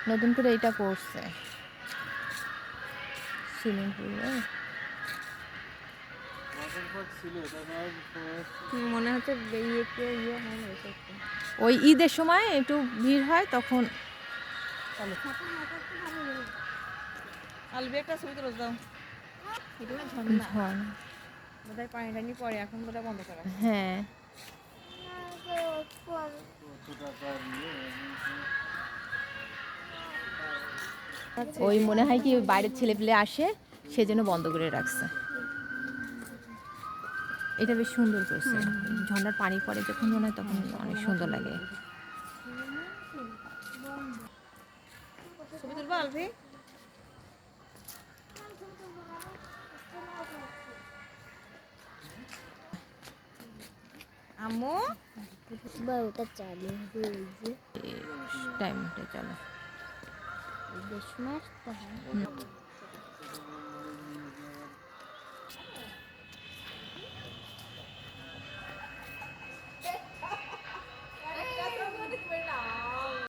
নতুন করে এটা করছে সুইমিং পুলে। মনে হচ্ছে ইয়ে হয় না। ওই ঈদের সময় একটু ভিড় হয় তখন। আলবি একটা ছবি তুলে দাও। এটা না ঝর্ণা, ঝর্ণা। বোধহয় পানি টানি পড়ে, এখন বোধহয় বন্ধ করা। হ্যাঁ ওই মনে হয় কি বাইরের ছেলেপেলে আসে সেজন্য বন্ধ করে রাখছে। এটা বেশ সুন্দর করছে, ঝর্ণার পানি পড়ে যখন মনে হয় তখন অনেক সুন্দর লাগে। ছবি তুলবো আলবি? আম্মু বারোটা চালু হয়েছে, টাইমটা চলো। বেশ মাস